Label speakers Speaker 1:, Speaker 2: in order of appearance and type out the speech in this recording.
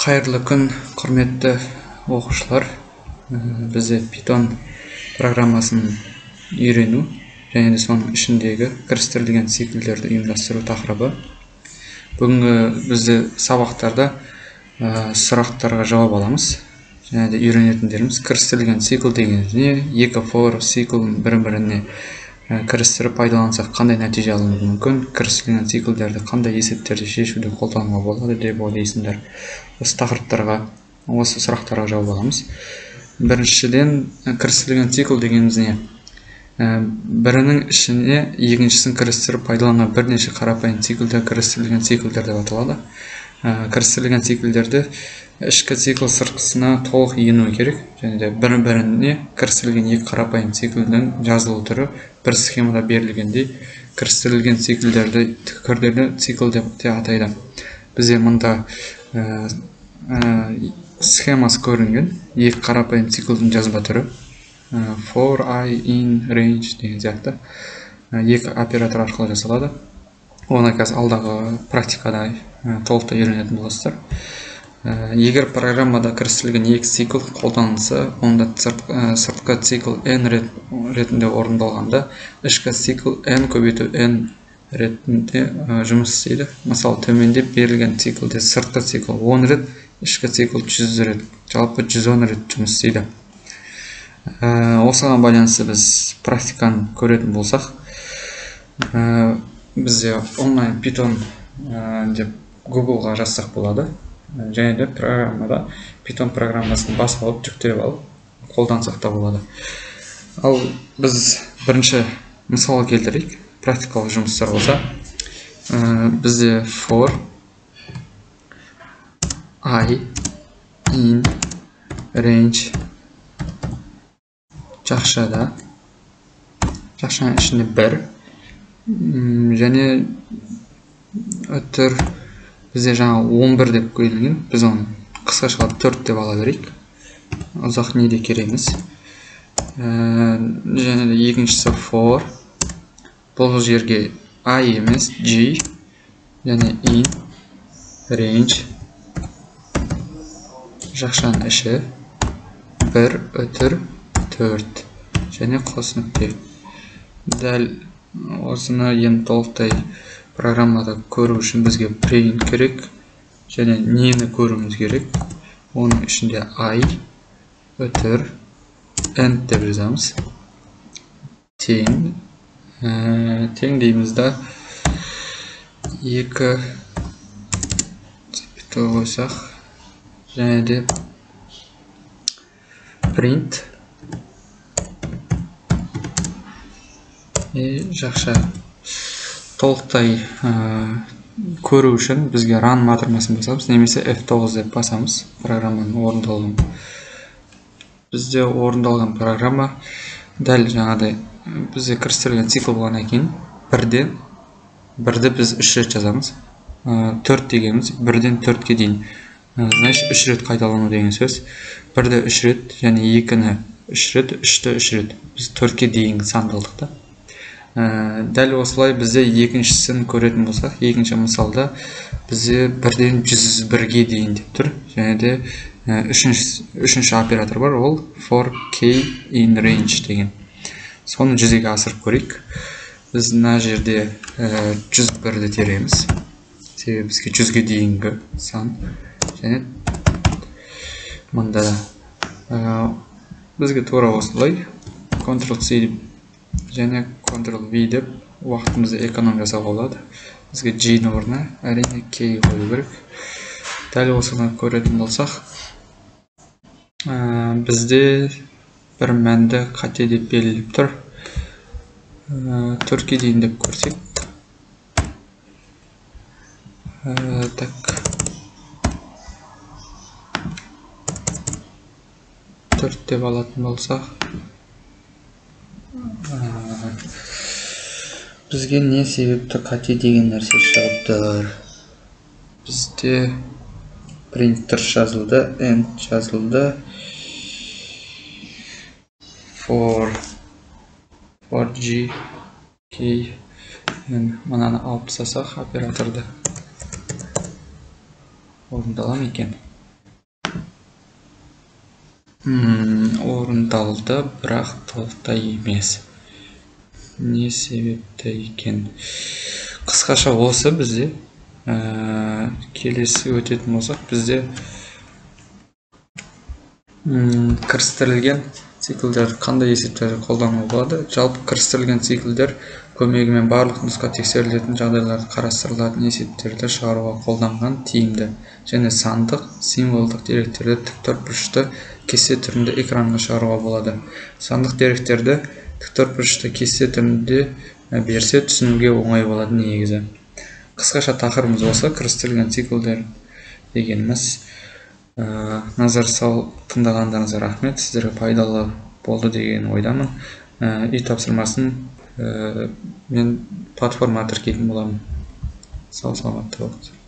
Speaker 1: Қайырлы күн, құрметті оқушылар. Бізде Python программасын үйрену және де соның ішіндегі кірістірілген циклдерді ұйымдастыру тақырыбы. Бүгінгі бізде сабақтарда сұрақтарға жауап аламыз. Және де үйренетіндеріміз кірістірілген цикл деген не, екі for циклын бір-біріне кірістіріп пайдалансақ қандай нәтиже алуымыз мүмкін, кірістірілген циклдерді қандай есептерді шешуде қолдануға болады деп ойлайсыңдар. Осы тақырыптарға, осы сұрақтарға жауап аламыз. Біріншіден, кірістірілген цикл дегеніміз не? Бірінің ішіне екіншісін кірістіріп пайдаланған бірнеше қарапайым циклдер кірістірілген циклдер деп аталады. Кірістірілген циклдерді ішкі цикл сыртқысына толық енуі керек, және де бір-біріне кірістірілген екі қарапайым циклдің жазылу түрі бір схемада берілгендей кірістірілген циклдерді күрделі цикл деп те атайды. Бізде мұнда схемасы көрінген екі қарапайым циклдің жазба түрі for, I, in, range деген сияқты екі оператор арқылы жасалады. Оны қазір алдағы практикада толықтай үйренетін боласыздар. Егер программада кірістірілген екі цикл қолданылса, онда сыртқы цикл n ретінде орындалғанда, ішкі цикл n көбейту n ретінде жұмыс істейді. Мысалы, төменде берілген циклде сыртқы цикл 10 рет, ішкі цикл 100 рет, жалпы 110 рет жұмыс істейді. Осыған байланысты біз практиканы көретін болсақ, бізде онлайн Python деп Google-ға жазсақ болады. Және де программада Python программасын басып алып, жүктеп алып, қолдансақ та болады. Ал біз бірінші мысал келтірейік, практикалық жұмыстар болса. Бізде for, I, in, range жақшада, жақшаның ішінде бір, және өтір бізде жаңа 11 деп көйілген, біз оны қысқашалап 4 деп ала берейік. Ұзақ неде кереміз. Және де екіншісі for, бұл жерге I емес G, және in, range, жақшаның іші, 1, өтір, 4, және қос нүкте. Дәл осыны енді толықтай программада көру үшін бізге print керек, және нені көруіміз керек. Оның ішінде I, өтір, end деп жазамыз. Тең дейміз да 2 цепті қойсақ, және де print жақша. Толықтай көру үшін бізге run матырмасын басамыз, немесе F9 деп басамыз программаның орындалған. Бізде орындалған программа дәл жаңағыдай бізде кірістірілген цикл болғаннан кейін бірді біз 3 рет жазамыз. 4 дегеніміз 1-ден 4-ке дейін. Значит, 3 рет қайталану деген сөз. 1-ді 3 рет, және 2-ні 3 рет, 3-ті 3 рет. Біз 4-ке дейінгі сандалдықта. Дәл осылай бізде екіншісін көретін болсақ, екінші мысалда бізде 1-ден 101-ге дейін деп тұр. Және де үшінші оператор бар, ол for k in range деген. Соны жүзеге асырып көрейік. Біз мына жерде 101-ді тереміз. Себебі бізге 100-ге дейінгі сан. Және мұнда бізге тура осылай Ctrl-C және Ctrl-V деп уақытымызды эконом жасауға болады. Бізге G-ні орнына әрине K қою керек. Дәл осыны көретін болсақ, бізде бір мәнді қате деп белгілеп тұр. 4-ке дейін деп көрсек. Так. 4 деп алатын болсақ, бізге не себепті қате деген нәрсе шығып тұр. Бізде printer жазылды, end жазылды. For G, K, мынаны алып тастасақ операторды орындала ма екен? орындалды, бірақ толықтай емес. Не себепті екен? Қысқаша осы бізде. Келесі өтетін болсақ, бізде кірістірілген циклдер қандай есептерді қолдануға болады? Жалпы кірістірілген циклдер көмегімен барлық нұсқа тексерілетін жағдайларды қарастырылатын есептерді шығаруға қолданған тиімді және сандық, символдық деректерді тіктөртбұрышты кесте түрінде экранға шығаруға болады. Сандық деректерді тіктөртбұрышты кесте түрінде берсе түсінуге оңай болады негізі. Қысқаша тақырыбымыз осы, кірістірілген циклдер дегеніміз. Назар салып тыңдағандарыңызға рахмет. Сіздерге пайдалы болды деген ойдамын. Үй тапсырмасын мен платформаға тіркейтін боламын. Сау саламатта болыңыздар.